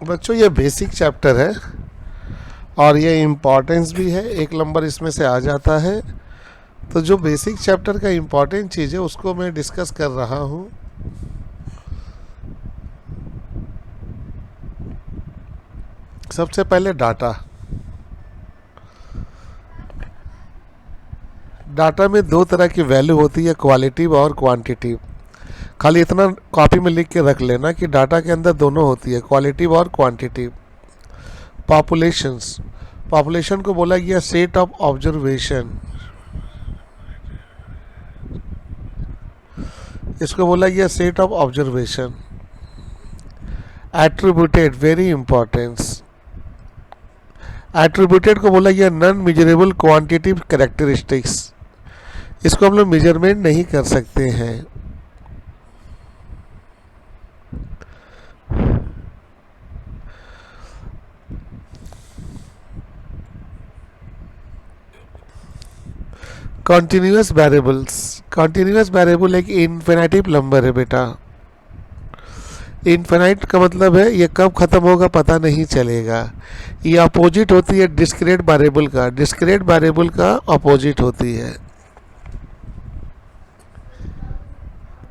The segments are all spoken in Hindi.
बच्चों ये बेसिक चैप्टर है और ये इम्पॉर्टेंस भी है, 1 नंबर इसमें से आ जाता है। तो जो बेसिक चैप्टर का इम्पॉर्टेंट चीज़ है उसको मैं डिस्कस कर रहा हूँ। सबसे पहले डाटा में 2 तरह की वैल्यू होती है, क्वालिटिव और क्वांटिटिव। खाली इतना कॉपी में लिख के रख लेना कि डाटा के अंदर दोनों होती है, क्वालिटिव और क्वांटिटिव। पॉपुलेशन को बोला गया सेट ऑफ ऑब्जर्वेशन, इसको बोला गया set of observation. Attributed, very importance, attributed को बोला गया नॉन मेजरेबल क्वांटिटिव कैरेक्टरिस्टिक्स, इसको हम लोग मेजरमेंट नहीं कर सकते हैं। कॉन्टिन्यूस वेरिएबल्स, कॉन्टिन्यूस वेरिएबल एक इनफिनिटिव नंबर है बेटा। इनफिनाइट का मतलब है ये कब ख़त्म होगा पता नहीं चलेगा। ये अपोजिट होती है डिस्क्रीट वेरिएबल का, डिस्क्रीट वेरिएबल का अपोजिट होती है।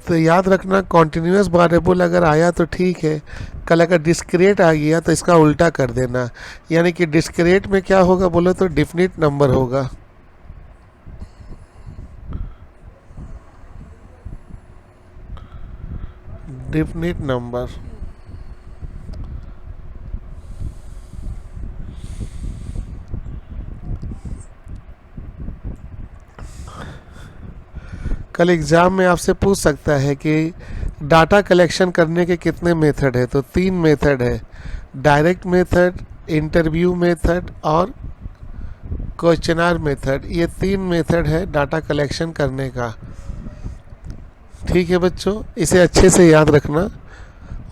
तो याद रखना, कॉन्टिन्यूस वेरिएबल अगर आया तो ठीक है, कल अगर डिस्क्रीट आ गया तो इसका उल्टा कर देना। यानी कि डिस्क्रीट में क्या होगा बोलो तो डिफिनिट नंबर होगा। Definite number. कल एग्ज़ाम में आपसे पूछ सकता है कि डाटा कलेक्शन करने के कितने मेथड है, तो 3 मेथड है, डायरेक्ट मेथड, इंटरव्यू मेथड और क्वेश्चनर मेथड। ये 3 मेथड है डाटा कलेक्शन करने का। ठीक है बच्चों, इसे अच्छे से याद रखना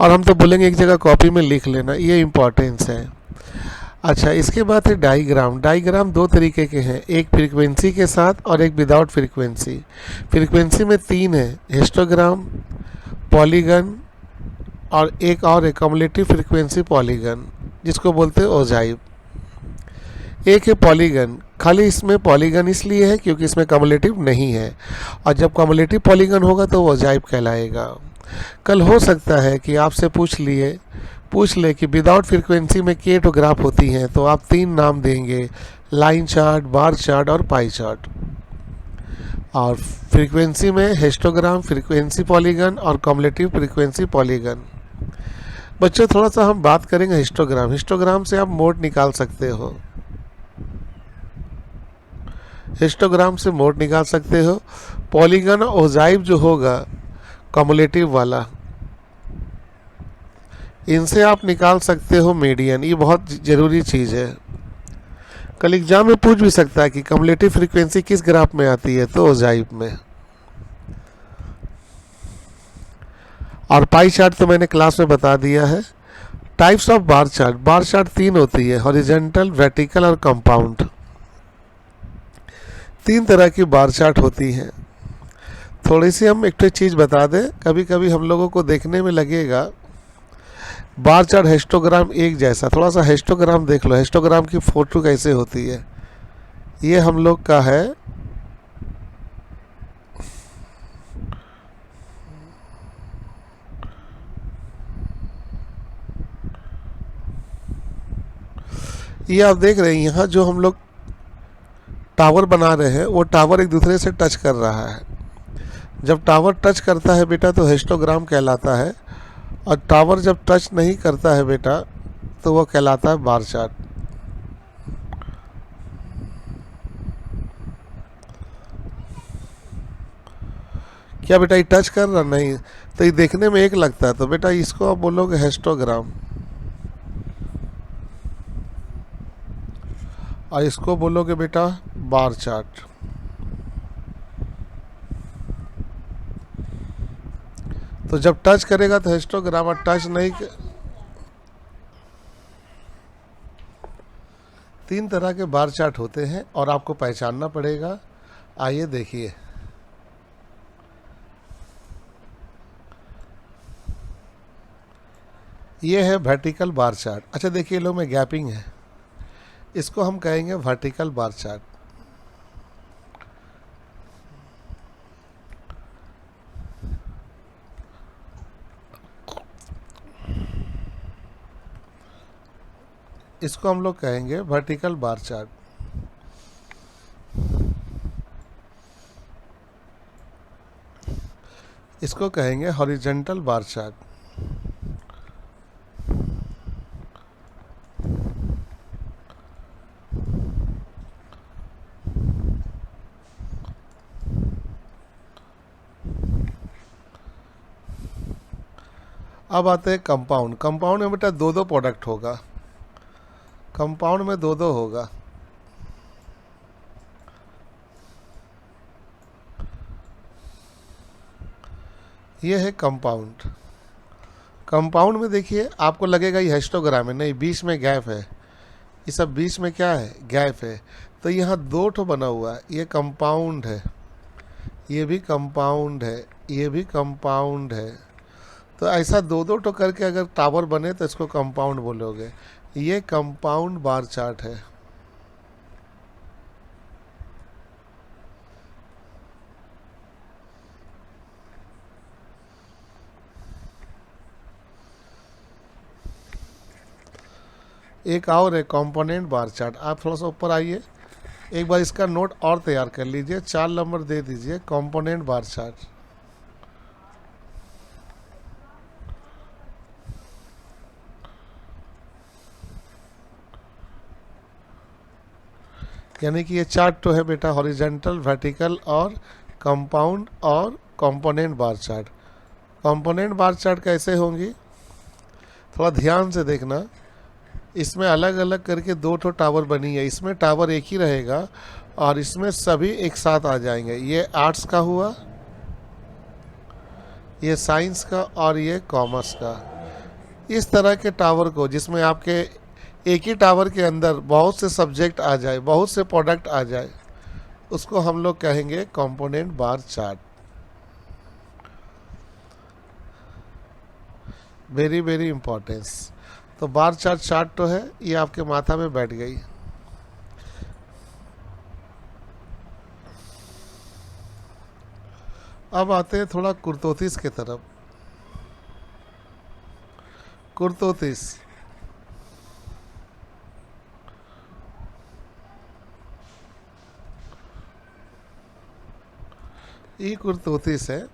और हम तो बोलेंगे एक जगह कॉपी में लिख लेना, ये इम्पॉर्टेंस है। अच्छा, इसके बाद है डाइग्राम। डाइग्राम 2 तरीके के हैं, एक फ्रीक्वेंसी के साथ और एक विदाउट फ्रीक्वेंसी। फ्रीक्वेंसी में 3 है, हिस्टोग्राम, पॉलीगन और एक और है कम्युलेटिव फ्रीक्वेंसी पॉलीगन, जिसको बोलते हैं ओजाइव। एक है पॉलीगन, खाली इसमें पॉलीगन इसलिए है क्योंकि इसमें कम्युलेटिव नहीं है, और जब कम्युलेटिव पॉलीगन होगा तो वो ओजाइव कहलाएगा। कल हो सकता है कि आपसे पूछ ले कि विदाउट फ्रीक्वेंसी में के तो ग्राफ होती हैं, तो आप 3 नाम देंगे, लाइन चार्ट, बार चार्ट और पाई चार्ट। और फ्रीक्वेंसी में हिस्टोग्राम, फ्रीक्वेंसी पॉलीगन और कम्युलेटिव फ्रीक्वेंसी पॉलीगन। बच्चों थोड़ा सा हम बात करेंगे हिस्टोग्राम। हिस्टोग्राम से आप मोड निकाल सकते हो, हिस्टोग्राम से मोड निकाल सकते हो। पॉलीगन और ओजाइव जो होगा कम्युलेटिव वाला, इनसे आप निकाल सकते हो मीडियन। ये बहुत ज़रूरी चीज़ है, कल एग्जाम में पूछ भी सकता है कि कम्युलेटिव फ्रीक्वेंसी किस ग्राफ में आती है, तो ओजाइव में। और पाई चार्ट तो मैंने क्लास में बता दिया है। Types of bar chart, bar chart 3 होती है, हॉरिजॉन्टल, वर्टिकल और कंपाउंड। 3 तरह की बार चार्ट होती हैं। थोड़ी सी हम एक चीज़ बता दें, कभी कभी हम लोगों को देखने में लगेगा बार चार्ट हिस्टोग्राम एक जैसा। थोड़ा सा हिस्टोग्राम देख लो, हिस्टोग्राम की फ़ोटो कैसे होती है। ये हम लोग का है, ये आप देख रहे हैं यहाँ जो हम लोग टावर बना रहे हैं वो टावर एक दूसरे से टच कर रहा है। जब टावर टच करता है बेटा तो हिस्टोग्राम कहलाता है, और टावर जब टच नहीं करता है बेटा तो वो कहलाता है बार चार्ट। क्या बेटा ये टच कर रहा नहीं, तो ये देखने में एक लगता है, तो बेटा इसको आप बोलोगे हिस्टोग्राम, और इसको बोलोगे बेटा बार चार्ट। तो जब टच करेगा तो हिस्टोग्राम, और टच नहीं 3 तरह के बार चार्ट होते हैं और आपको पहचानना पड़ेगा। आइए देखिए, ये है वर्टिकल बार चार्ट। अच्छा देखिए लो में गैपिंग है, इसको हम कहेंगे वर्टिकल बार चार्ट। इसको हम लोग कहेंगे वर्टिकल बार चार्ट। इसको कहेंगे हॉरिजॉन्टल बार चार्ट। अब आते हैं कंपाउंड। कंपाउंड में बेटा दो दो प्रोडक्ट होगा, कंपाउंड में दो दो होगा। ये है कंपाउंड। कंपाउंड में देखिए आपको लगेगा ये हिस्टोग्राम है, नहीं बीच में गैप है, ये सब बीच में क्या है, गैप है। तो यहाँ दो ठो बना हुआ है, ये कंपाउंड है, ये भी कंपाउंड है, ये भी कंपाउंड है। तो ऐसा दो दो ठो करके अगर टावर बने तो इसको कंपाउंड बोलोगे। ये कंपाउंड बार चार्ट है। एक और है कंपोनेंट बार चार्ट। आप थोड़ा सा ऊपर आइए, एक बार इसका नोट और तैयार कर लीजिए, 4 नंबर दे दीजिए, कंपोनेंट बार चार्ट। यानी कि ये चार्ट तो है बेटा हॉरिजॉन्टल, वर्टिकल और कंपाउंड और component bar chart. Component bar chart कैसे होंगी, थोड़ा ध्यान से देखना। इसमें अलग अलग करके दो ठो टावर बनी है, इसमें टावर एक ही रहेगा और इसमें सभी एक साथ आ जाएंगे। ये आर्ट्स का हुआ, ये साइंस का और ये कॉमर्स का। इस तरह के टावर को जिसमें आपके एक ही टावर के अंदर बहुत से सब्जेक्ट आ जाए, बहुत से प्रोडक्ट आ जाए, उसको हम लोग कहेंगे component bar chart. Very very importance. तो बार चार्ट चार्ट तो है, ये आपके माथा में बैठ गई। अब आते हैं थोड़ा कुर्तोतीस की तरफ। कुर्तोतीस, ये कुर्तोतीस है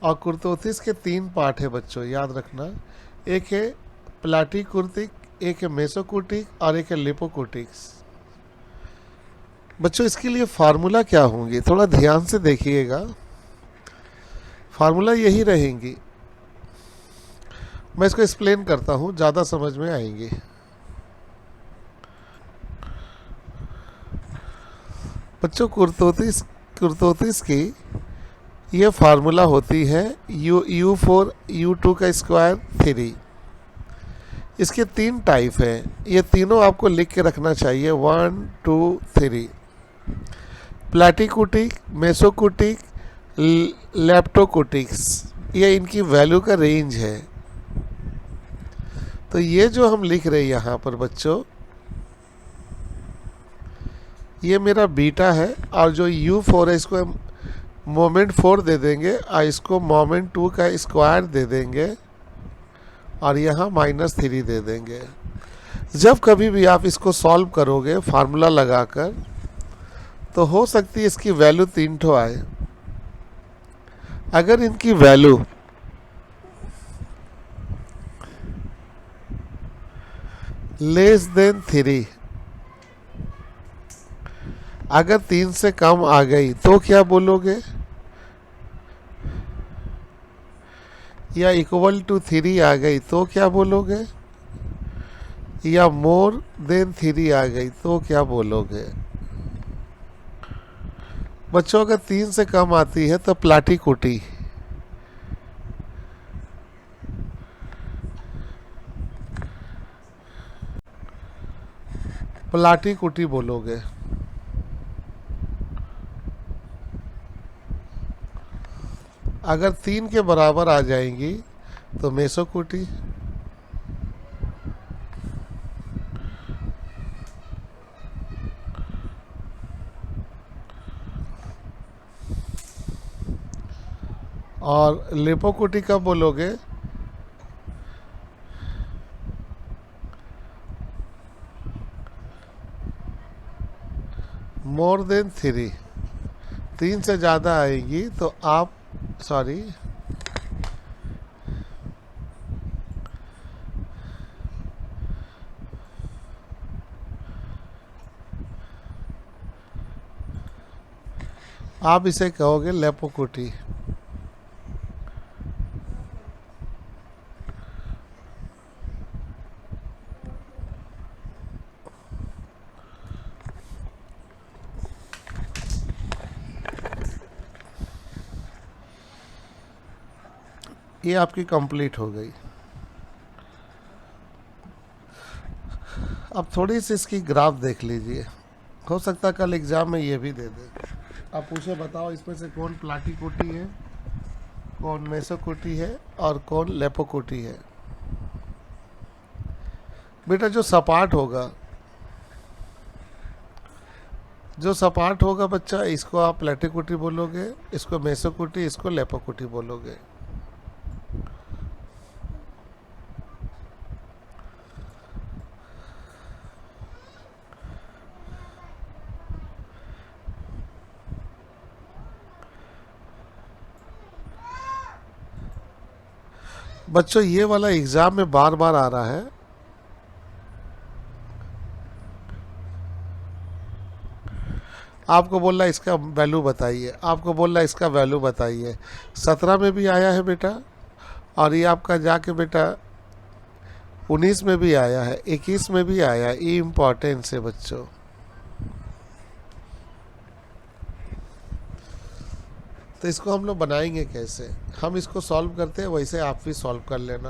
और कुर्तोतीस के 3 पार्ट है बच्चों, याद रखना। एक है प्लाटीकुर्तिक, एक है मेसोकुर्टिक और एक है लिपोकुर्टिक्स। बच्चों इसके लिए फार्मूला क्या होंगे, थोड़ा ध्यान से देखिएगा। फार्मूला यही रहेंगी, मैं इसको एक्सप्लेन करता हूँ, ज़्यादा समझ में आएंगे। बच्चों कुर्तोतीस की ये फार्मूला होती है U4 U2 का स्क्वायर 3। इसके 3 टाइप हैं, ये तीनों आपको लिख के रखना चाहिए, 1 2 3। प्लाटीकुटिक, मेसोकुटिक, लेप्टोकुटिक्स, ये इनकी वैल्यू का रेंज है। तो ये जो हम लिख रहे हैं यहाँ पर बच्चों, ये मेरा बीटा है और जो U4 है इसको हम मोमेंट 4 दे देंगे और इसको मोमेंट 2 का स्क्वायर दे देंगे और यहाँ -3 दे देंगे। जब कभी भी आप इसको सॉल्व करोगे फार्मूला लगाकर, तो हो सकती है इसकी वैल्यू 3 ठो आए। अगर इनकी वैल्यू लेस देन 3, अगर 3 से कम आ गई तो क्या बोलोगे, या इक्वल टू 3 आ गई तो क्या बोलोगे, या मोर देन 3 आ गई तो क्या बोलोगे। बच्चों अगर 3 से कम आती है तो प्लाटीकुटी, प्लाटीकुटी बोलोगे। अगर 3 के बराबर आ जाएंगी तो मेसोकुटी, और लेपोकुटी कब बोलोगे? मोर देन 3, 3 से ज़्यादा आएगी तो आप, सॉरी, आप इसे कहोगे लेपोकुटी। ये आपकी कंप्लीट हो गई। अब थोड़ी सी इसकी ग्राफ देख लीजिए, हो सकता है कल एग्जाम में ये भी दे दे। आप पूछे बताओ इसमें से कौन प्लाटीकोटी है, कौन मेसोकोटी है और कौन लेपोकोटी है। बेटा जो सपाट होगा, जो सपाट होगा बच्चा, इसको आप प्लाटीकोटी बोलोगे, इसको मेसोकोटी, इसको लेपोकोटी बोलोगे। बच्चों ये वाला एग्जाम में बार बार आ रहा है। आपको बोल रहा है इसका वैल्यू बताइए, आपको बोल रहा है इसका वैल्यू बताइए। 17 में भी आया है बेटा, और ये आपका जाके बेटा 19 में भी आया है, 21 में भी आया है। ये इम्पोर्टेंस है बच्चों। तो इसको हम लोग बनाएंगे कैसे? हम इसको सॉल्व करते हैं, वैसे आप भी सॉल्व कर लेना।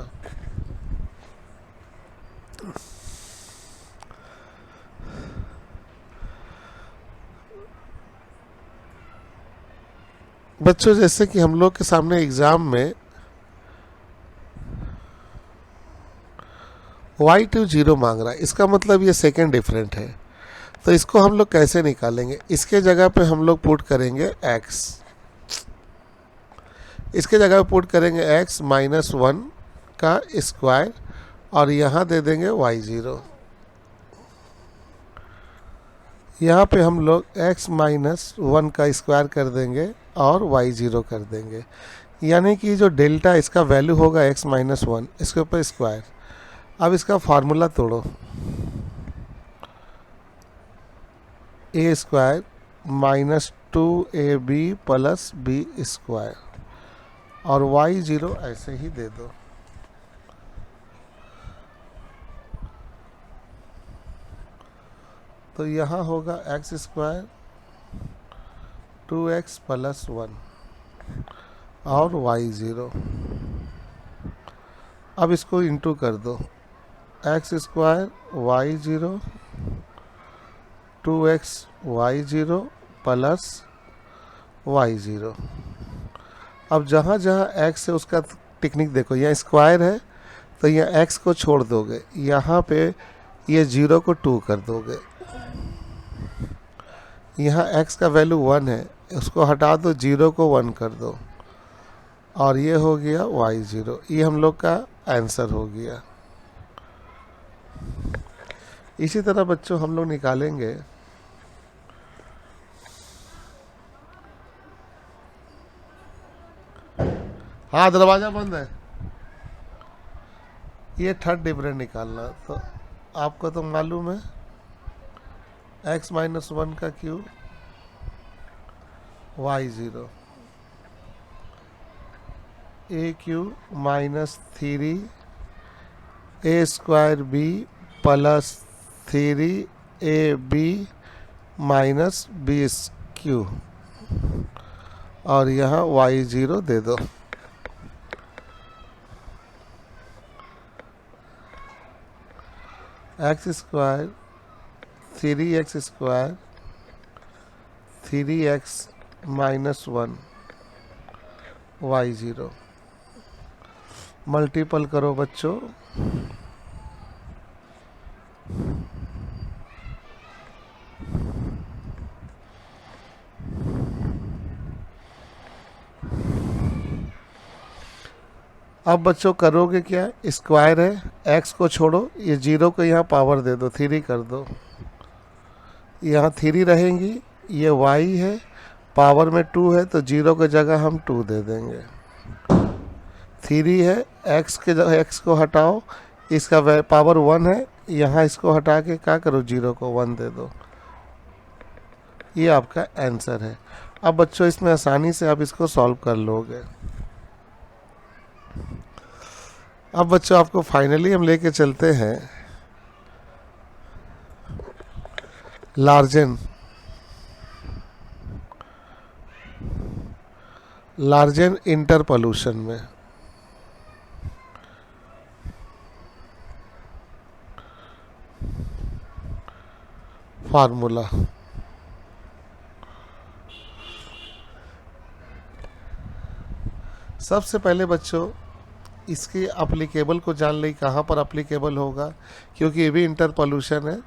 बच्चों जैसे कि हम लोग के सामने एग्जाम में y2 0 मांग रहा है, इसका मतलब ये सेकेंड डिफरेंट है। तो इसको हम लोग कैसे निकालेंगे? इसके जगह पे हम लोग पुट करेंगे x, इसके जगह पे पुट करेंगे x माइनस 1 का स्क्वायर, और यहाँ दे देंगे y0। यहाँ पे हम लोग x माइनस 1 का स्क्वायर कर देंगे और y0 कर देंगे, यानी कि जो डेल्टा इसका वैल्यू होगा x माइनस 1, इसके ऊपर स्क्वायर। अब इसका फार्मूला तोड़ो, a square minus 2ab plus b square, और y0 ऐसे ही दे दो। तो यहाँ होगा x स्क्वायर 2x प्लस 1 और y0। अब इसको इंटू कर दो, x square y0 2x y0 plus y0। अब जहाँ जहाँ x है उसका टेक्निक देखो, यहाँ स्क्वायर है तो यहाँ x को छोड़ दोगे, यहाँ पे ये 0 को 2 कर दोगे, यहाँ x का वैल्यू 1 है, उसको हटा दो, 0 को 1 कर दो, और ये हो गया y0। ये हम लोग का आंसर हो गया। इसी तरह बच्चों हम लोग निकालेंगे हाँ दरवाज़ा बंद है। ये थर्ड डिफरेंट निकालना, तो आपको तो मालूम है x माइनस 1 का cube y0, a cube minus 3 a square b plus 3ab minus b cube, और यहाँ y0 दे दो। x square 3x square 3x minus 1 y0 multiple करो बच्चों, अब बच्चों करोगे क्या, स्क्वायर है, एक्स को छोड़ो, ये जीरो को यहाँ पावर दे दो, थ्री कर दो, यहाँ थ्री रहेंगी, ये वाई है, पावर में टू है तो जीरो की जगह हम टू दे देंगे। थ्री है, एक्स के जगह एक्स को हटाओ, इसका पावर वन है, यहाँ इसको हटा के क्या करो, जीरो को वन दे दो। ये आपका आंसर है। अब बच्चों इसमें आसानी से आप इसको सॉल्व कर लोगे। अब बच्चों आपको फाइनली हम लेके चलते हैं लार्जन इंटरपोल्यूशन में। फार्मूला सबसे पहले बच्चों इसके एप्लीकेबल को जान ली, कहाँ पर एप्लीकेबल होगा, क्योंकि ये भी इंटरपोल्यूशन है।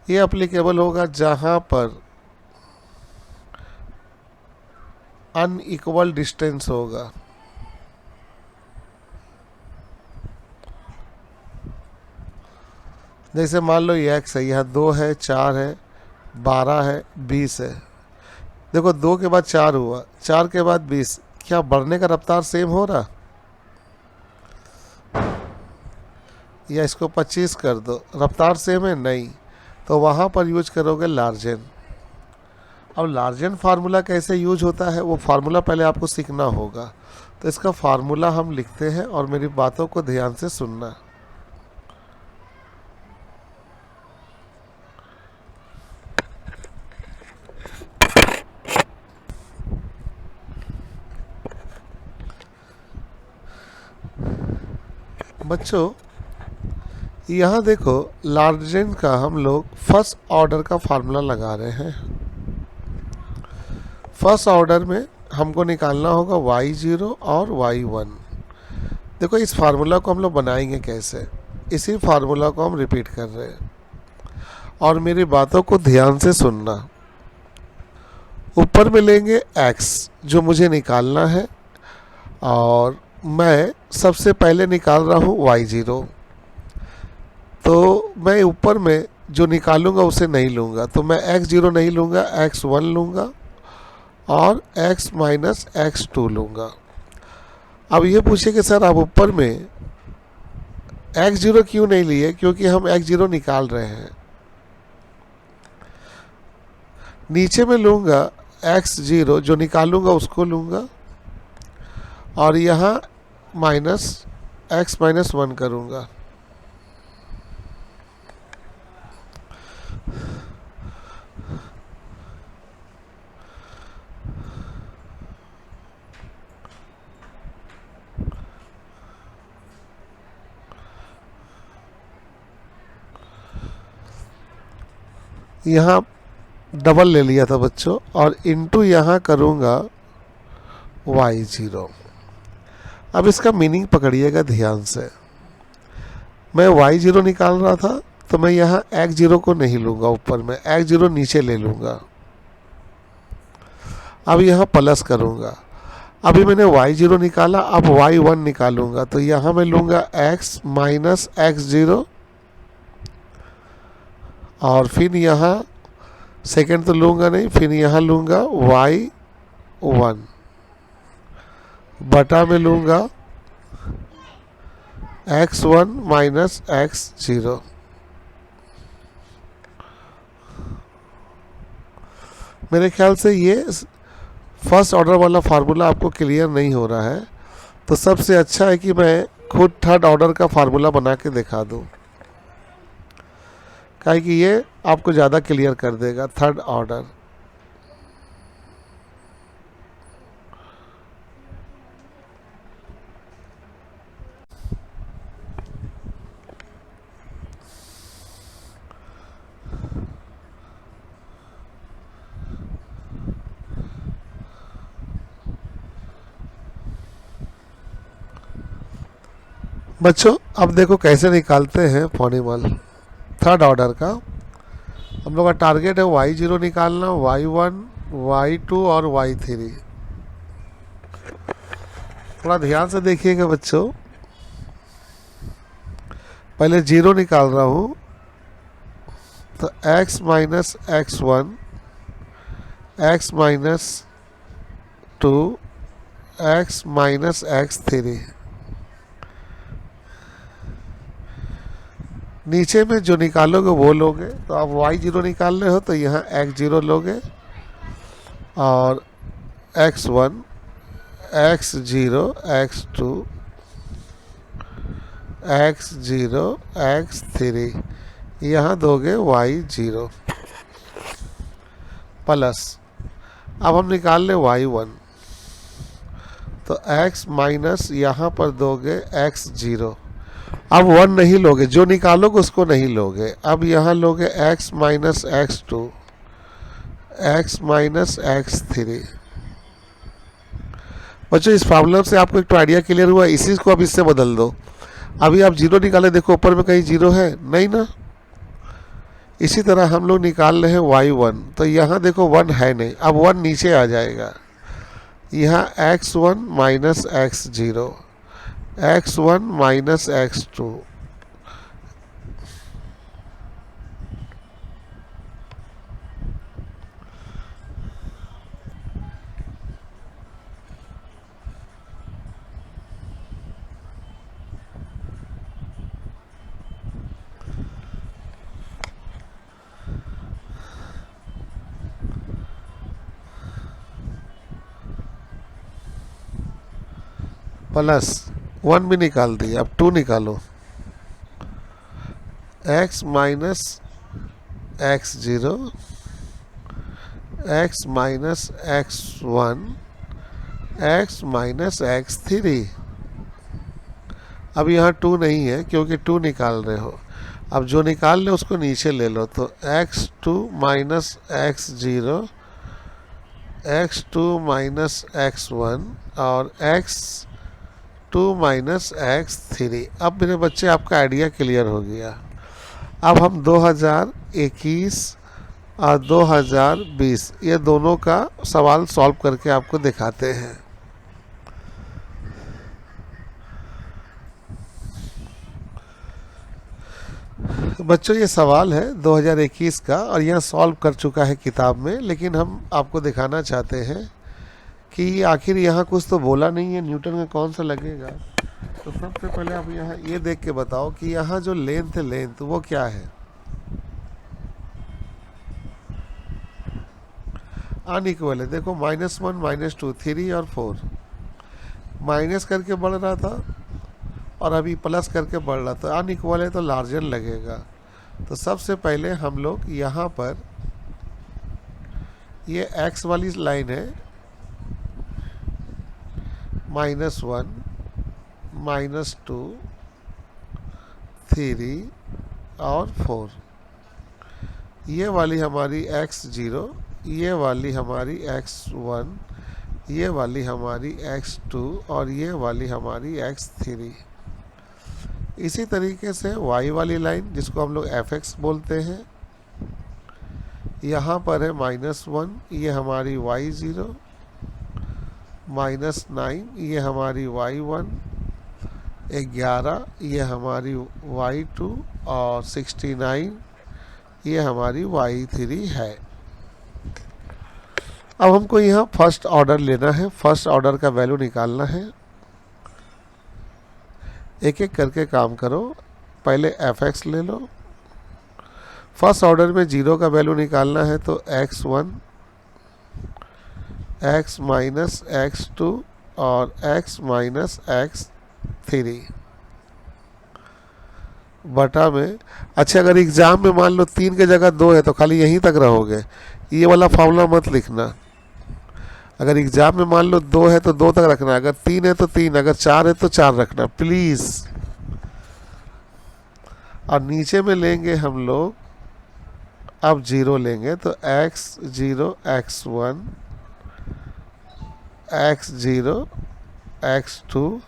ये एप्लीकेबल होगा जहाँ पर अनइक्वल डिस्टेंस होगा। जैसे मान लो ये एक्स है, यहाँ 2 है, 4 है, 12 है, 20 है। देखो 2 के बाद 4 हुआ, 4 के बाद 20, क्या बढ़ने का रफ्तार सेम हो रहा? या इसको 25 कर दो, रफ्तार सेम है? नहीं। तो वहाँ पर यूज करोगे लार्जन। अब लार्जन फार्मूला कैसे यूज होता है वो फार्मूला पहले आपको सीखना होगा। तो इसका फार्मूला हम लिखते हैं और मेरी बातों को ध्यान से सुनना। बच्चों यहाँ देखो लार्जन का हम लोग फर्स्ट ऑर्डर का फार्मूला लगा रहे हैं। फर्स्ट ऑर्डर में हमको निकालना होगा y0 और y1। देखो इस फार्मूला को हम लोग बनाएंगे कैसे, इसी फार्मूला को हम रिपीट कर रहे हैं और मेरी बातों को ध्यान से सुनना। ऊपर में लेंगे x जो मुझे निकालना है और मैं सबसे पहले निकाल रहा हूँ y0। तो मैं ऊपर में जो निकालूंगा उसे नहीं लूँगा, तो मैं x0 नहीं लूँगा, x1 लूँगा और x माइनस x2 लूँगा। अब ये पूछे कि सर आप ऊपर में x0 क्यों नहीं लिए, क्योंकि हम x0 निकाल रहे हैं। नीचे में लूँगा x0, जो निकालूंगा उसको लूँगा और यहाँ माइनस x माइनस 1 करूँगा। यहाँ डबल ले लिया था बच्चों और इनटू यहाँ करूँगा y0। अब इसका मीनिंग पकड़िएगा ध्यान से। मैं y0 निकाल रहा था तो मैं यहाँ x0 को नहीं लूँगा, ऊपर में x0 नीचे ले लूँगा। अब यहाँ प्लस करूँगा। अभी मैंने y0 निकाला, अब y1 निकालूँगा तो यहाँ मैं लूँगा x माइनस x0 और फिर यहाँ सेकेंड तो लूँगा नहीं, फिर यहाँ लूँगा y1 बटा में लूँगा x1 माइनस x0। मेरे ख्याल से ये फर्स्ट ऑर्डर वाला फार्मूला आपको क्लियर नहीं हो रहा है, तो सबसे अच्छा है कि मैं खुद थर्ड ऑर्डर का फार्मूला बना के दिखा दूँ, काहे कि ये आपको ज़्यादा क्लियर कर देगा। थर्ड ऑर्डर बच्चों अब देखो कैसे निकालते हैं फॉर्मूला थर्ड ऑर्डर का। हम लोग का टारगेट है y0 निकालना, y1 y2 और y3। थोड़ा ध्यान से देखिएगा बच्चों, पहले जीरो निकाल रहा हूँ तो x minus x1, x minus 2, x minus x3। नीचे में जो निकालोगे वो लोगे, तो आप y0 निकाल रहे हो तो यहाँ x0 लोगे और x1, x0, x2, x0, x3 यहाँ दोगे y0 प्लस, अब हम निकाल ले y1 तो x माइनस यहाँ पर दोगे x0। अब 1 नहीं लोगे, जो निकालोगे उसको नहीं लोगे। अब यहाँ लोगे x minus x2, x minus x3। बच्चों इस प्रॉब्लम से आपको एक तो आइडिया क्लियर हुआ, इसी को अब इससे बदल दो। अभी आप जीरो निकाले, देखो ऊपर में कहीं जीरो है नहीं ना। इसी तरह हम लोग निकाल रहे हैं y1 तो यहाँ देखो 1 है नहीं, अब 1 नीचे आ जाएगा। यहाँ x1 minus x0, x1 minus x2, plus 1 भी निकाल दिया। अब 2 निकालो, x minus x0, x minus x1, x minus x3। अब यहाँ 2 नहीं है क्योंकि 2 निकाल रहे हो। अब जो निकाल ले उसको नीचे ले लो, तो x2 minus x0, x2 minus x1 और x2 माइनस x3। अब मेरे बच्चे आपका आइडिया क्लियर हो गया। अब हम 2021 और 2020 ये दोनों का सवाल सॉल्व करके आपको दिखाते हैं। बच्चों ये सवाल है 2021 का और यह सॉल्व कर चुका है किताब में, लेकिन हम आपको दिखाना चाहते हैं कि आखिर यहाँ कुछ तो बोला नहीं है, न्यूटन का कौन सा लगेगा। तो सबसे पहले आप यहाँ ये देख के बताओ कि यहाँ जो लेंथ है, लेंथ वो क्या है। अनइक्वल है, देखो -1, -2, 3 और 4 माइनस करके बढ़ रहा था और अभी प्लस करके बढ़ रहा था। अनइक्वल है तो लार्जर लगेगा। तो सबसे पहले हम लोग यहाँ पर ये x वाली लाइन है, -1, -2, 3 और 4। ये वाली हमारी x0, ये वाली हमारी x1, ये वाली हमारी x2 और ये वाली हमारी x3। इसी तरीके से y वाली लाइन जिसको हम लोग fx बोलते हैं, यहाँ पर है -1, ये हमारी y0, -9 ये हमारी y1, 11 ये हमारी y2 और 69 ये हमारी y3 है। अब हमको यहाँ फर्स्ट ऑर्डर लेना है, फर्स्ट ऑर्डर का वैल्यू निकालना है। एक एक करके काम करो। पहले fx ले लो। फर्स्ट ऑर्डर में 0 का वैल्यू निकालना है तो x1, x माइनस x2 और x माइनस x3 बटा में। अच्छा अगर एग्जाम में मान लो 3 के जगह 2 है तो खाली यहीं तक रहोगे, ये वाला फॉर्मूला मत लिखना। अगर एग्जाम में मान लो 2 है तो 2 तक रखना, अगर 3 है तो 3, अगर 4 है तो 4 रखना प्लीज। और नीचे में लेंगे हम लोग, अब 0 लेंगे तो x0, x1, x0, x2,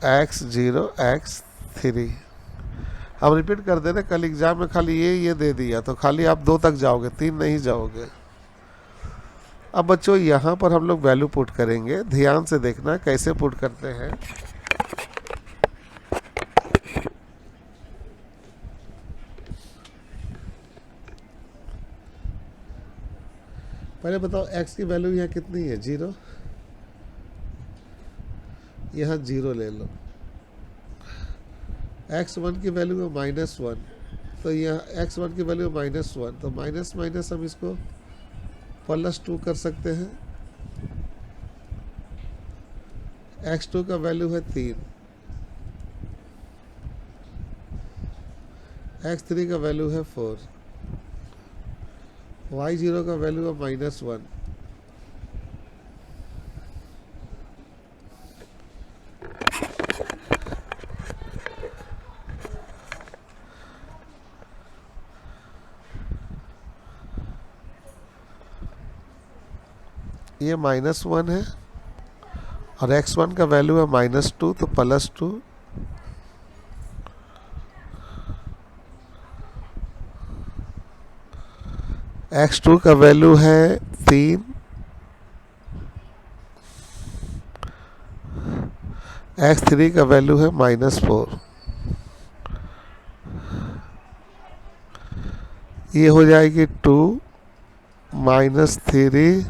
x0, x3। हम रिपीट कर दे रहे, कल एग्जाम में खाली ये दे दिया तो खाली आप 2 तक जाओगे, 3 नहीं जाओगे। अब बच्चों यहाँ पर हम लोग वैल्यू पुट करेंगे, ध्यान से देखना कैसे पुट करते हैं। पहले बताओ x की वैल्यू यहाँ कितनी है, 0, यहाँ 0 ले लो। x1 की वैल्यू है -1, तो यहाँ x1 की वैल्यू -1, तो माइनस माइनस हम इसको +2 कर सकते हैं। x2 का वैल्यू है 3, x3 का वैल्यू है 4, y0 का वैल्यू है -1, ये -1 है, और x1 का वैल्यू है -2, तो +2, x2 का वैल्यू है 3, x3 का वैल्यू है -4। ये हो जाएगी 2 -3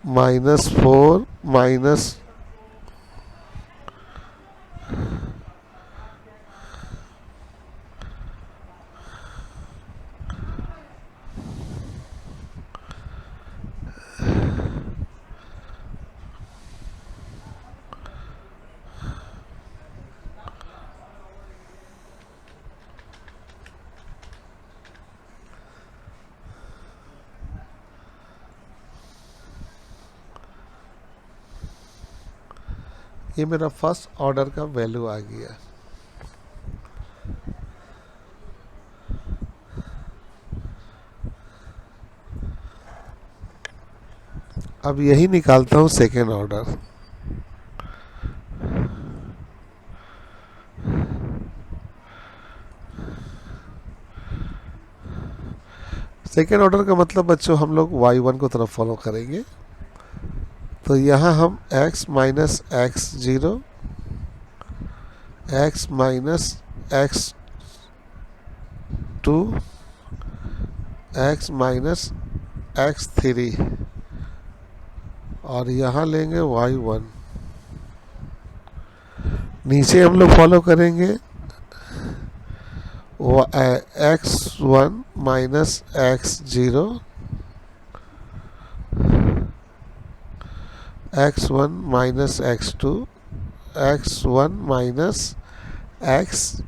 -4 माइनस, ये मेरा फर्स्ट ऑर्डर का वैल्यू आ गया। अब यही निकालता हूँ सेकेंड ऑर्डर। सेकेंड ऑर्डर का मतलब बच्चों हम लोग y1 को तरफ फॉलो करेंगे। तो यहाँ हम x minus x0, x minus x2, x minus x3, और यहाँ लेंगे y1। नीचे हम लोग फॉलो करेंगे x1 minus x0, x1 minus x2, x1 minus x3।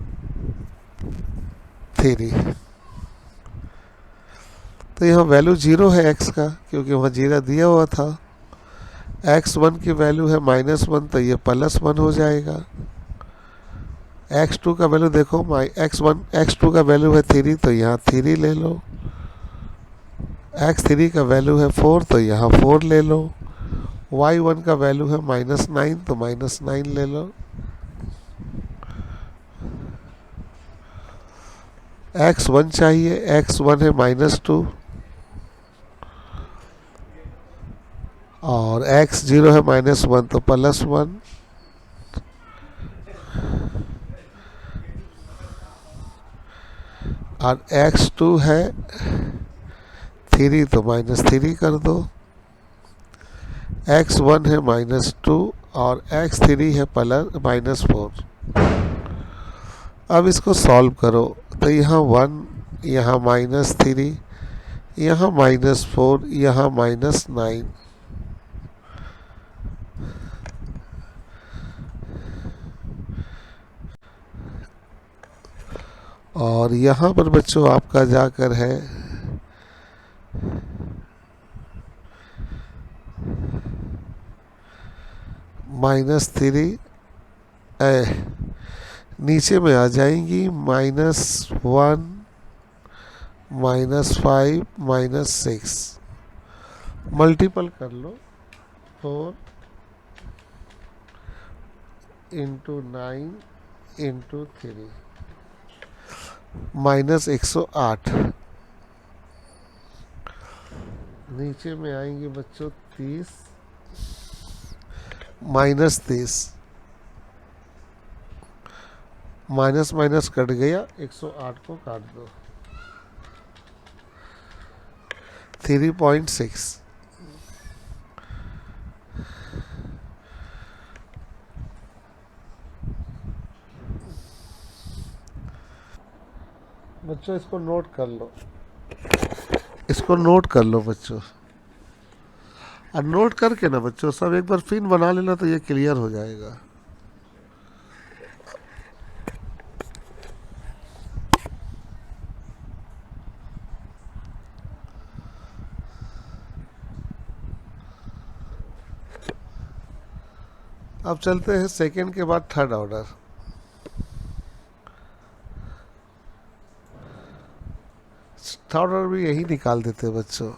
तो यहाँ वैल्यू 0 है x का, क्योंकि वहाँ 0 दिया हुआ था। x1 की वैल्यू है -1, तो ये +1 हो जाएगा। x2 का वैल्यू देखो, x2 का वैल्यू है 3, तो यहाँ 3 ले लो। x3 का वैल्यू है 4, तो यहाँ 4 ले लो। y1 का वैल्यू है -9, तो -9 ले लो। x1 चाहिए, x1 है -2, और x0 है -1, तो +1। और x2 है 3, तो -3 कर दो। x1 है -2 और x3 है -4। अब इसको सॉल्व करो, तो यहाँ 1, यहाँ -3, यहाँ -4, यहाँ -9। और यहाँ पर बच्चों आपका जाकर है -3, नीचे में आ जाएंगी -1, -5, -6। मल्टीपल कर लो, 4 × 9 × 3, -108। नीचे में आएंगे बच्चों 30 -30, माइनस माइनस कट गया, 108 को काट दो, 3.6। बच्चों इसको नोट कर लो, इसको नोट कर लो बच्चों। और नोट करके ना बच्चों सब एक बार फिर बना लेना तो ये क्लियर हो जाएगा। अब चलते हैं सेकंड के बाद थर्ड ऑर्डर। थर्ड ऑर्डर भी यही निकाल देते हैं बच्चों।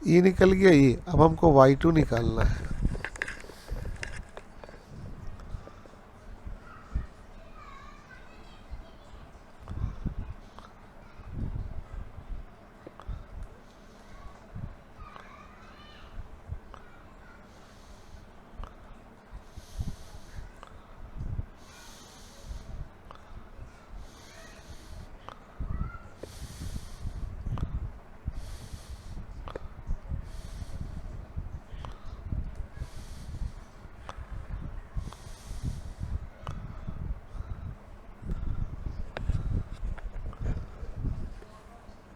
ये निकल गया ये, अब हमको y2 निकालना है।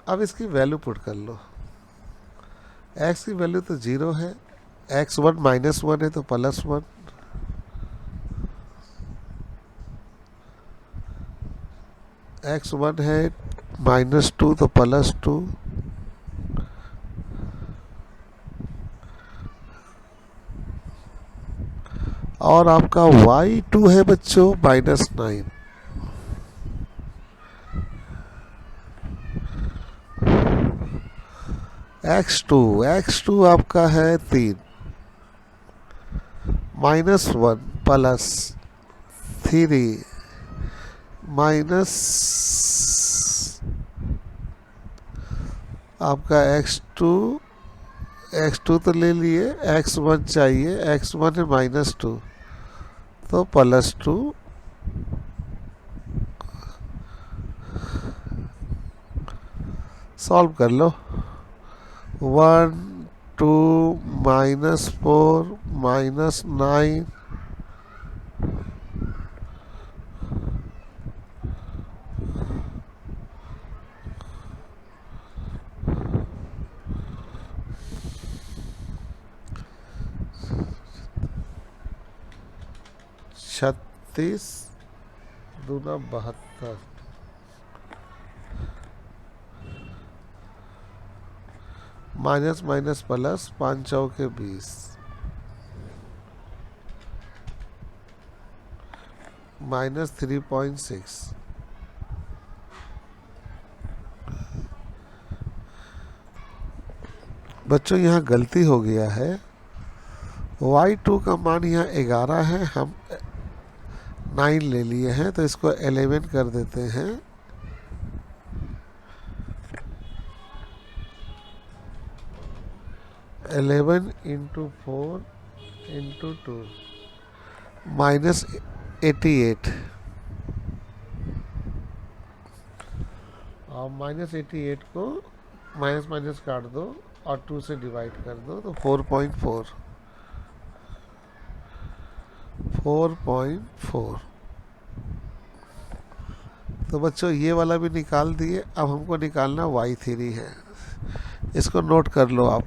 अब इसकी वैल्यू पुट कर लो। x की वैल्यू तो 0 है, x1 -1 है तो +1, x1 है -2 तो +2, और आपका y2 है बच्चों -9। x2 आपका है 3, -1 +3 माइनस आपका x2 तो ले लिए, x1 चाहिए, x1 है -2 तो +2, सॉल्व कर लो। 1 2 -4 -9 36 दूना 72, माइनस माइनस प्लस 5 चौके 20, -3.6। बच्चों यहाँ गलती हो गया है, y2 का मान यहाँ 11 है, हम 9 ले लिए हैं तो इसको 11 कर देते हैं। -11 × 4 × 2 -88, और -88 को माइनस माइनस काट दो और 2 से डिवाइड कर दो तो 4.4। तो बच्चों ये वाला भी निकाल दिए। अब हमको निकालना y3 है, इसको नोट कर लो आप।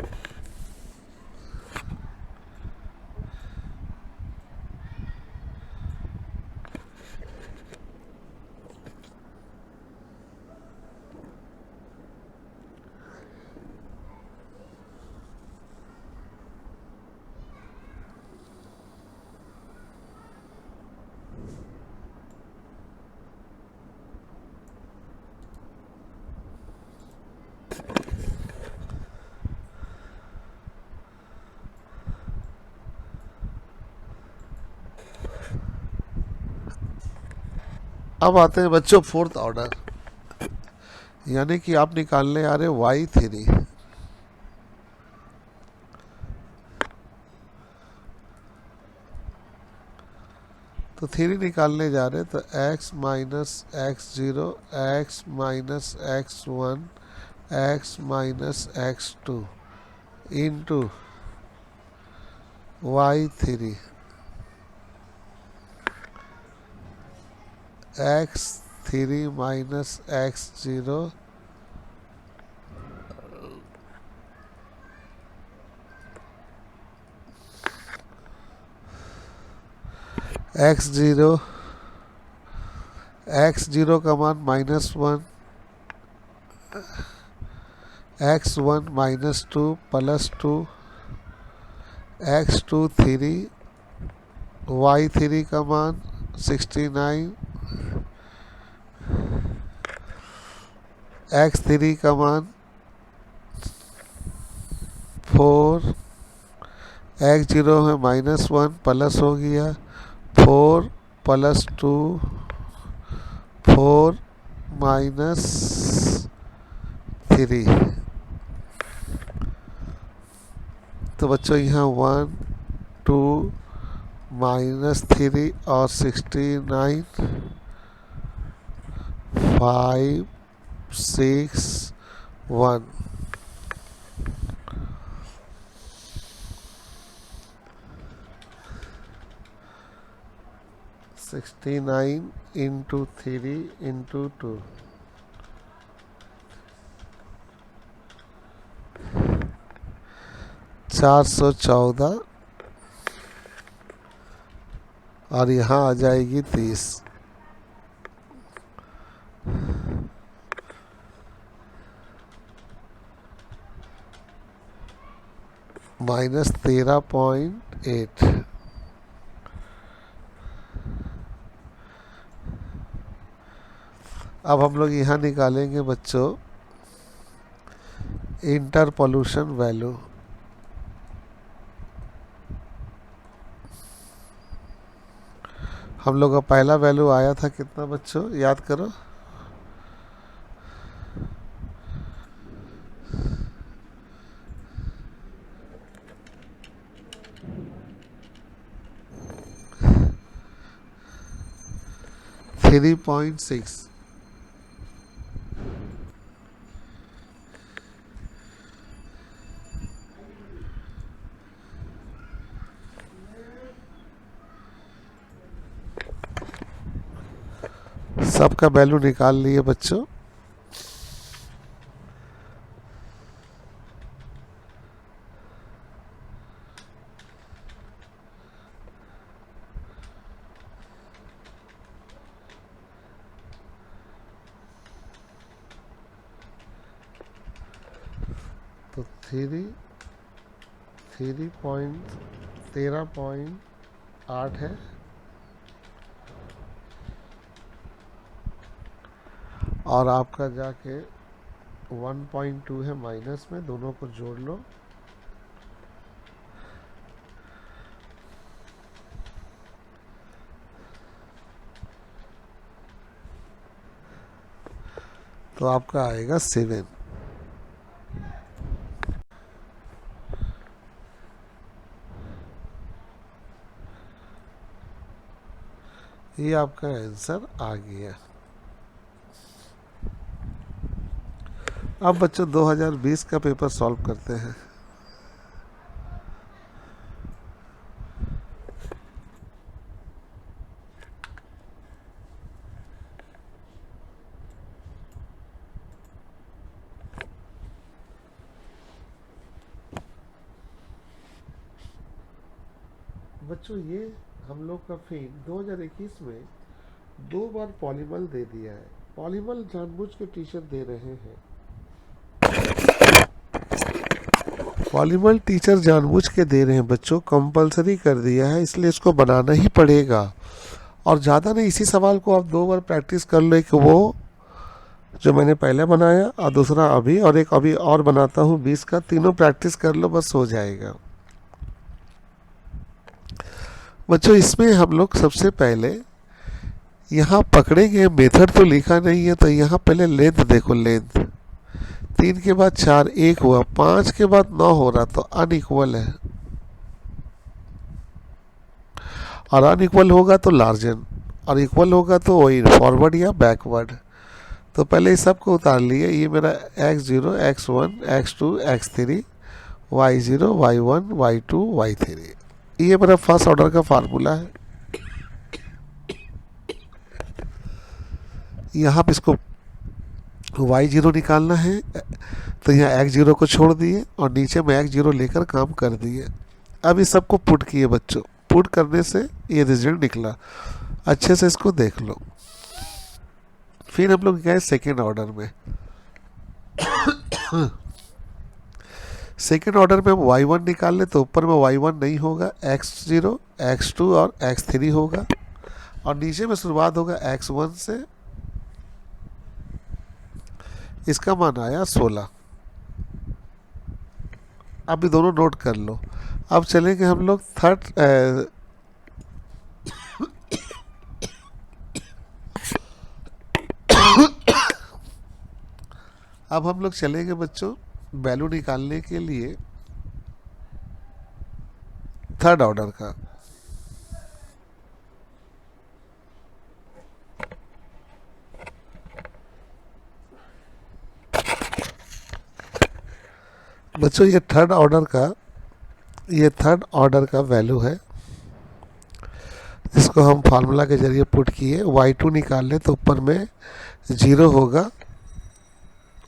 अब आते हैं बच्चों फोर्थ ऑर्डर, यानी कि आप निकालने आ रहे y3। तो 3 निकालने जा रहे हैं, तो x minus x0, x minus x1, x minus x2 into y3, x3 minus x0, x0 का मान -1, x1 -2 +2, x2 3, y3 का मान 69, x3 का मान 4, x0 है -1 प्लस हो गया 4 + 2 4 -3। तो बच्चों यहाँ 1 2 -3 और 69 5 6 1। 69 इंटू 3 इंटू 2, 414, और यहाँ आ जाएगी 30। -13.8। अब हम लोग यहाँ निकालेंगे बच्चों इंटरपोल्यूशन वैल्यू। हम लोग का पहला वैल्यू आया था कितना बच्चों, याद करो? थ्री 3.6। सबका वैल्यू निकाल लिए बच्चों। तो 13.8 है, और आपका जाके 1.2 है माइनस में, दोनों को जोड़ लो। तो आपका आएगा 7। ये आपका आंसर आ गया। अब बच्चों 2020 का पेपर सॉल्व करते हैं। बच्चों ये हम लोग का फेम 2021 में 2 बार पॉलीमल दे दिया है। पॉलीमल जानबूझ के टीचर दे रहे हैं, पॉलीमल टीचर जानबूझ के दे रहे हैं बच्चों, कंपलसरी कर दिया है, इसलिए इसको बनाना ही पड़ेगा। और ज़्यादा नहीं, इसी सवाल को आप 2 बार प्रैक्टिस कर लो, कि वो जो मैंने पहले बनाया और दूसरा अभी, और एक अभी और बनाता हूँ 20 का, तीनों प्रैक्टिस कर लो, बस हो जाएगा। बच्चों इसमें हम लोग सबसे पहले यहाँ पकड़ेंगे, मेथड तो लिखा नहीं है, तो यहाँ पहले लेंथ देखो, लेंथ 3 के बाद 4 1 हुआ, 5 के बाद 9 हो रहा, तो अनइक्वल है, और अनइक्वल होगा तो लार्जन, और इक्वल होगा तो वही फॉरवर्ड या बैकवर्ड। तो पहले इस सब को उतार लिए, ये मेरा x0 x1 x2 x3 y0 y1 y2 y3, ये मेरा फर्स्ट ऑर्डर का फार्मूला है। यहाँ पे इसको y0 निकालना है, तो यहाँ x0 को छोड़ दिए और नीचे में x0 लेकर काम कर दिए। अब इस सबको पुट किए बच्चों, पुट करने से ये रिजल्ट निकला, अच्छे से इसको देख लो। फिर हम लोग गए सेकेंड ऑर्डर में। सेकेंड ऑर्डर में हम y1 निकाल ले, तो ऊपर में y1 नहीं होगा, x0 x2 और x3 होगा, और नीचे में शुरुआत होगा x1 से। इसका मान आया 16। अब ये दोनों नोट कर लो। अब चलेंगे हम लोग थर्ड अब हम लोग चलेंगे बच्चों वैल्यू निकालने के लिए थर्ड ऑर्डर का। बच्चों ये थर्ड ऑर्डर का वैल्यू है, जिसको हम फार्मूला के जरिए पुट किए। y2 निकाल लें तो ऊपर में 0 होगा,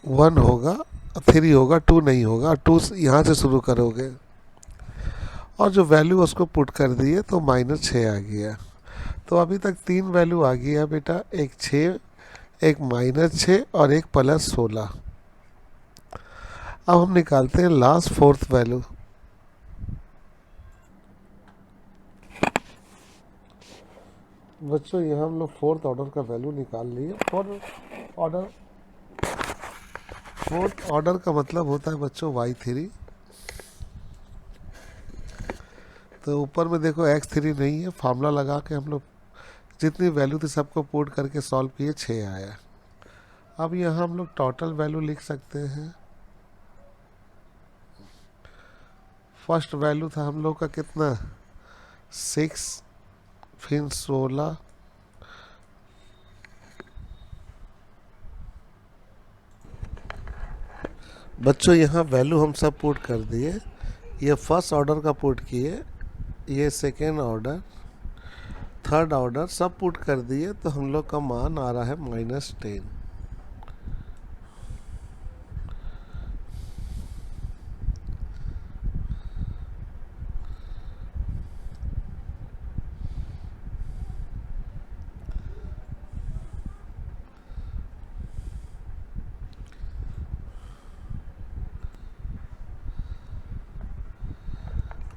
1 होगा, 3 होगा, 2 नहीं होगा, 2 यहाँ से शुरू करोगे, और जो वैल्यू उसको पुट कर दिए तो -6 आ गया। तो अभी तक 3 वैल्यू आ गया बेटा, एक 6, एक -6 और एक +16। अब हम निकालते हैं लास्ट फोर्थ वैल्यू। बच्चों यहाँ हम लोग फोर्थ ऑर्डर का वैल्यू निकाल लिए। फोर्थ ऑर्डर का मतलब होता है बच्चों y3। तो ऊपर में देखो x3 नहीं है, फार्मूला लगा के हम लोग जितनी वैल्यू थी सबको पुट करके सॉल्व किए, 6 आया। अब यहाँ हम लोग टोटल वैल्यू लिख सकते हैं। फर्स्ट वैल्यू था हम लोग का कितना, 6, फिर 16, बच्चों यहाँ वैल्यू हम सब पुट कर दिए। ये फर्स्ट ऑर्डर का पुट किए, ये सेकेंड ऑर्डर, थर्ड ऑर्डर सब पुट कर दिए, तो हम लोग का मान आ रहा है -10।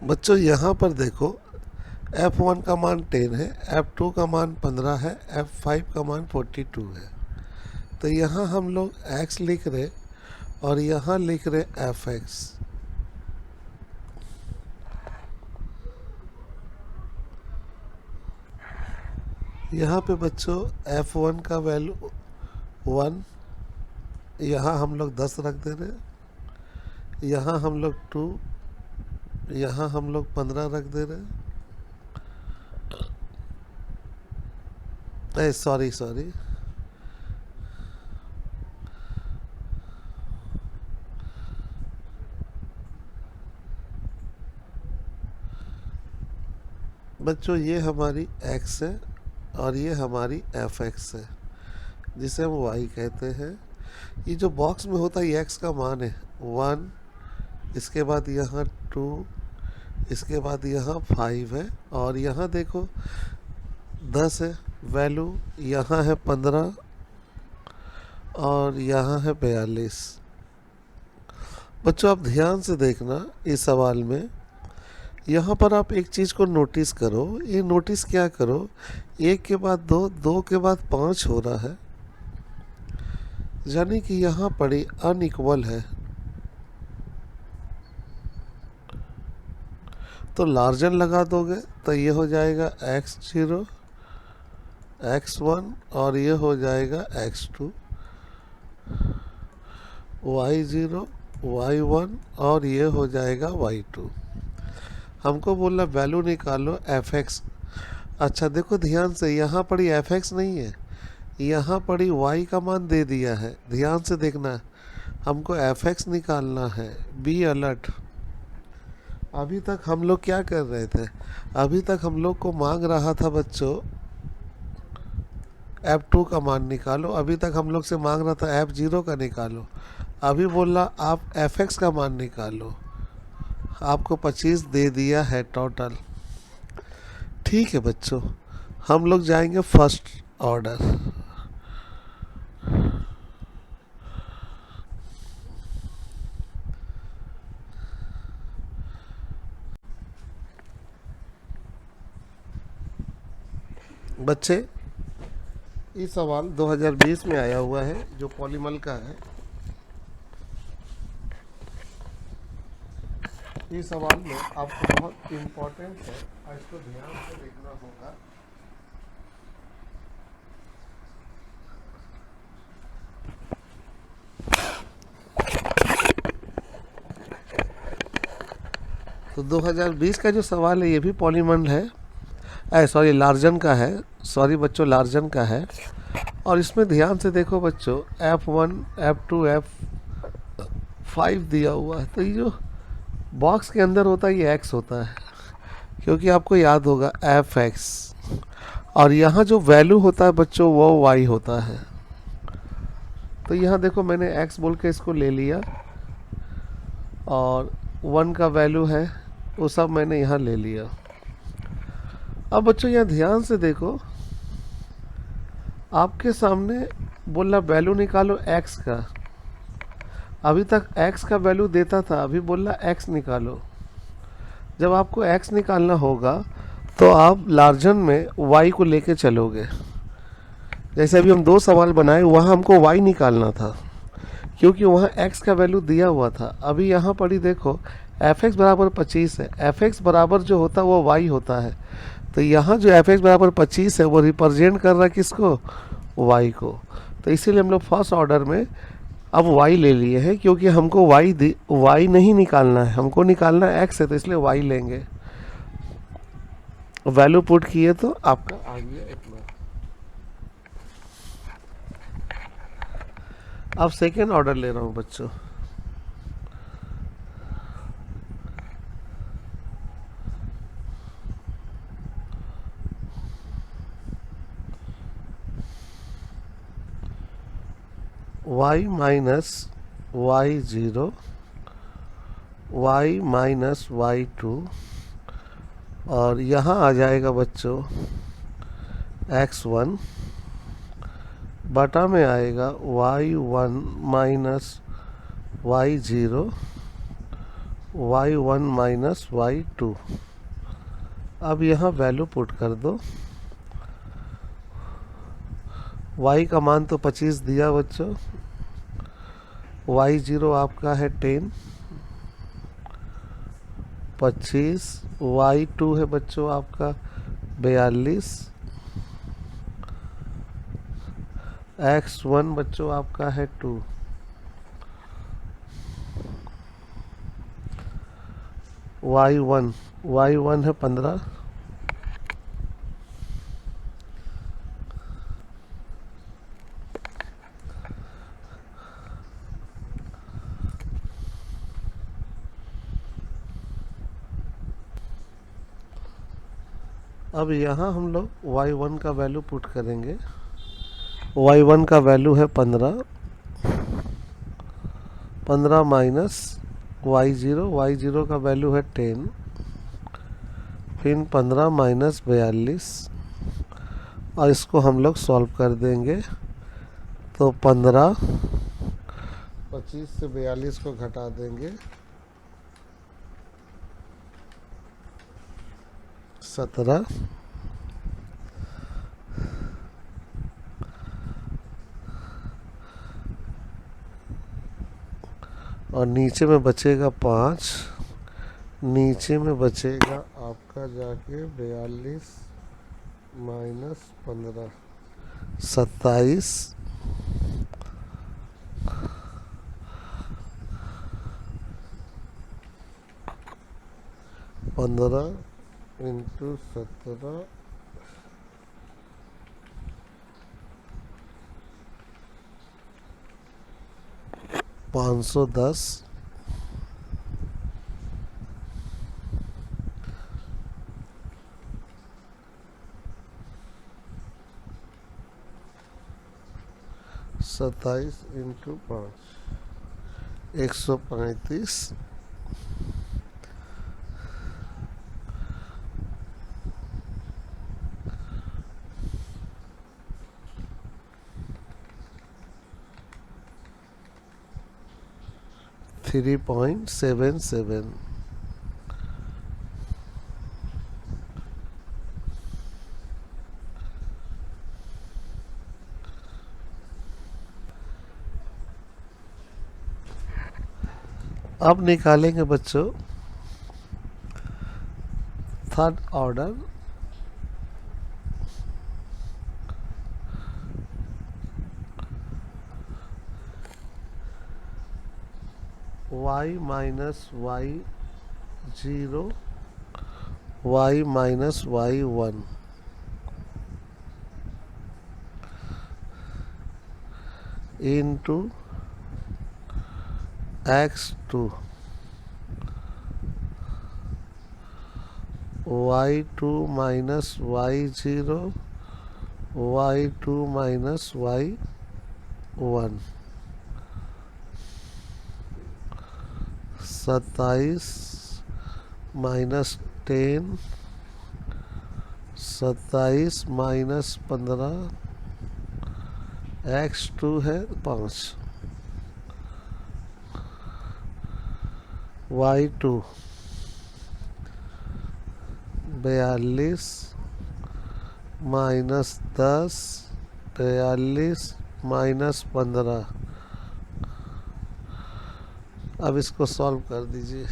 बच्चों यहाँ पर देखो, F1 का मान 10 है, F2 का मान 15 है, F5 का मान 42 है। तो यहाँ हम लोग x लिख रहे और यहाँ लिख रहे fx। यहाँ पे बच्चों F1 का वैल्यू 1, यहाँ हम लोग 10 रख दे रहे, यहाँ हम लोग 2, यहाँ हम लोग 15 रख दे रहे। सॉरी बच्चों, ये हमारी x है और ये हमारी fx है, जिसे हम y कहते हैं। ये जो बॉक्स में होता है ये x का मान है 1, इसके बाद यहाँ 2, इसके बाद यहाँ 5 है, और यहाँ देखो 10 है वैल्यू, यहाँ है 15 और यहाँ है 42। बच्चों आप ध्यान से देखना इस सवाल में, यहाँ पर आप एक चीज़ को नोटिस करो। ये नोटिस क्या करो, 1 के बाद 2, 2 के बाद 5 हो रहा है, यानी कि यहाँ पर अनइक्वल है। तो लार्जन लगा दोगे तो ये हो जाएगा x0 x1 और ये हो जाएगा x2, y0 y1 और ये हो जाएगा y2। हमको बोला वैल्यू निकालो fx। अच्छा देखो ध्यान से, यहाँ पड़ी fx नहीं है, यहाँ पड़ी y का मान दे दिया है। ध्यान से देखना, हमको fx निकालना है। Be alert. अभी तक हम लोग क्या कर रहे थे, अभी तक हम लोग को मांग रहा था बच्चों f2 का मान निकालो, अभी तक हम लोग से मांग रहा था f0 का निकालो, अभी बोल रहा आप fx का मान निकालो। आपको 25 दे दिया है टोटल। ठीक है बच्चों, हम लोग जाएंगे फर्स्ट ऑर्डर। बच्चे ये सवाल 2020 में आया हुआ है जो पॉलीमल का है। ये सवाल में आपको बहुत इम्पोर्टेंट है और इसको ध्यान से देखना होगा। तो 2020 का जो सवाल है ये भी पॉलीमल है, सॉरी लार्जन का है, सॉरी बच्चों लार्जन का है। और इसमें ध्यान से देखो बच्चों, F1 F2 F5 दिया हुआ है। तो ये जो बॉक्स के अंदर होता है ये x होता है, क्योंकि आपको याद होगा fx, और यहाँ जो वैल्यू होता है बच्चों वो y होता है। तो यहाँ देखो मैंने x बोल के इसको ले लिया और 1 का वैल्यू है वो सब मैंने यहाँ ले लिया। अब बच्चों यहाँ ध्यान से देखो, आपके सामने बोला वैल्यू निकालो x का। अभी तक x का वैल्यू देता था, अभी बोला x निकालो। जब आपको x निकालना होगा तो आप लार्जन में y को लेके चलोगे। जैसे अभी हम 2 सवाल बनाए, वहाँ हमको y निकालना था क्योंकि वहाँ x का वैल्यू दिया हुआ था। अभी यहाँ पड़ी देखो fx बराबर 25 है, fx बराबर जो होता है वो y होता है। तो यहाँ जो fx बराबर 25 है वो रिप्रेजेंट कर रहा है किसको, y को। तो इसीलिए हम लोग फर्स्ट ऑर्डर में अब y ले लिए हैं, क्योंकि हमको y नहीं निकालना है, हमको निकालना x है, तो इसलिए y लेंगे। वैल्यू पुट किए तो आपका आ गया इतना। अब सेकेंड ऑर्डर ले रहा हूँ बच्चों। y minus y0 y minus y2 और यहाँ आ जाएगा बच्चों x1 बटा में आएगा y1 minus y0 y1 minus y2। अब यहाँ वैल्यू पुट कर दो। y का मान तो 25 दिया बच्चों, y0 आपका है 10, 25, y2 है बच्चों आपका 42, x1 बच्चों आपका है 2, y1 है 15, अब यहाँ हम लोग y1 का वैल्यू पुट करेंगे। y1 का वैल्यू है 15, 15 माइनस y0 का वैल्यू है 10, फिर 15 माइनस 42, और इसको हम लोग सॉल्व कर देंगे। तो 15, 25 से 42 को घटा देंगे, 17, और नीचे में बचेगा 5, नीचे में बचेगा आपका जाके 42 माइनस 15। 27 15 इंटू 17 510 27 इंटू 5 135 3.77 अब निकालेंगे बच्चों third order y minus y 0 y minus y 1 into x2 y2 minus y0 y2 minus y1 27 minus 10 27 minus 15 x2 है 5 y2 42 माइनस 10 43 माइनस 15। अब इसको सॉल्व कर दीजिए।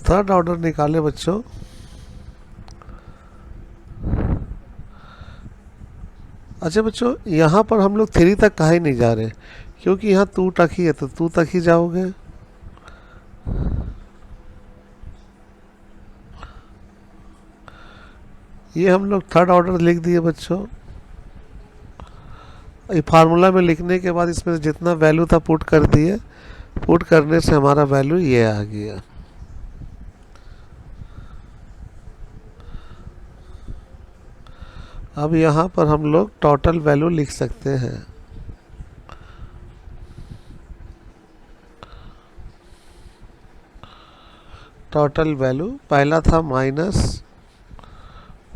थर्ड ऑर्डर निकाले बच्चों। अच्छा बच्चों, यहाँ पर हम लोग 3 तक काहे नहीं जा रहे, क्योंकि यहाँ 2 तक ही है तो 2 तक ही जाओगे। ये हम लोग थर्ड ऑर्डर लिख दिए बच्चों। ये फार्मूला में लिखने के बाद इसमें जितना वैल्यू था पुट कर दिए। पुट करने से हमारा वैल्यू ये आ गया। अब यहाँ पर हम लोग टोटल वैल्यू लिख सकते हैं। टोटल वैल्यू पहला था माइनस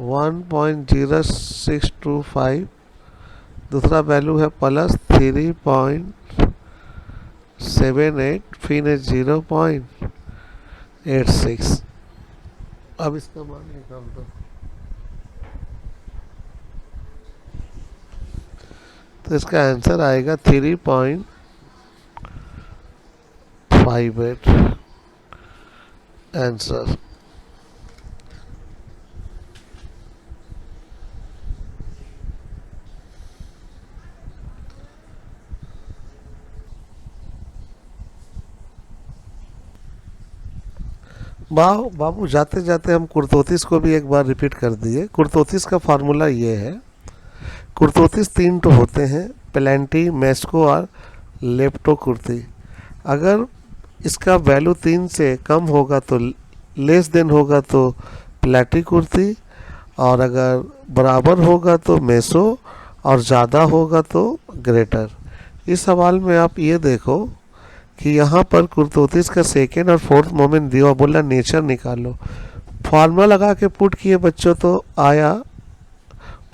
1.0625, दूसरा वैल्यू है प्लस 3.78, फिर है 0.86। अब इसका मान निकाल दो। तो इसका आंसर आएगा 3.58 आंसर। बाबू जाते जाते हम कुर्तोतीस को भी एक बार रिपीट कर दिए। कुर्तोतीस का फार्मूला ये है। कुर्तोतीस 3 तो होते हैं, प्लेंटी, मेस्को और लेप्टो कुर्ती। अगर इसका वैल्यू 3 से कम होगा तो लेस देन होगा तो प्लेटी कुर्ती, और अगर बराबर होगा तो मेसो, और ज़्यादा होगा तो ग्रेटर। इस सवाल में आप ये देखो कि यहाँ पर कुर्तोतीस का सेकेंड और फोर्थ मोमेंट दिया, बोला नेचर निकालो। फार्मूला लगा के पुट किए बच्चों तो आया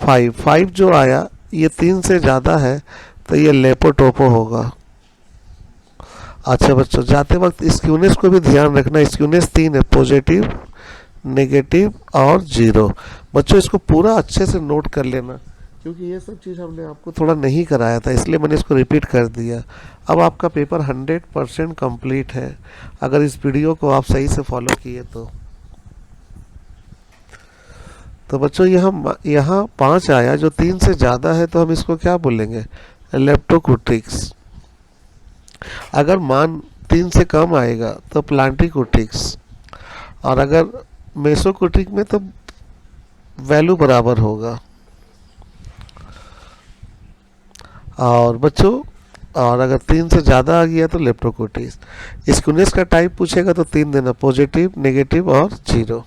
5 जो आया ये 3 से ज़्यादा है तो ये लेपोटोपो होगा। अच्छा बच्चों, जाते वक्त स्क्यूनेस को भी ध्यान रखना। स्क्यूनेस 3 है, पॉजिटिव, नेगेटिव और 0। बच्चों इसको पूरा अच्छे से नोट कर लेना। क्योंकि ये सब चीज़ हमने आपको थोड़ा नहीं कराया था, इसलिए मैंने इसको रिपीट कर दिया। अब आपका पेपर 100% कंप्लीट है अगर इस वीडियो को आप सही से फॉलो किए तो बच्चों यहाँ 5 आया, जो 3 से ज़्यादा है तो हम इसको क्या बोलेंगे, लेप्टोकुटिक्स। अगर मान 3 से कम आएगा तो प्लांटिकुटिक्स, और अगर मेसोकुटिक में तो वैल्यू बराबर होगा। और बच्चों, और अगर 3 से ज़्यादा आ गया तो लेप्टोकुटिक्स। स्क्यूनेस का टाइप पूछेगा तो 3 देना, पॉजिटिव, नेगेटिव और 0।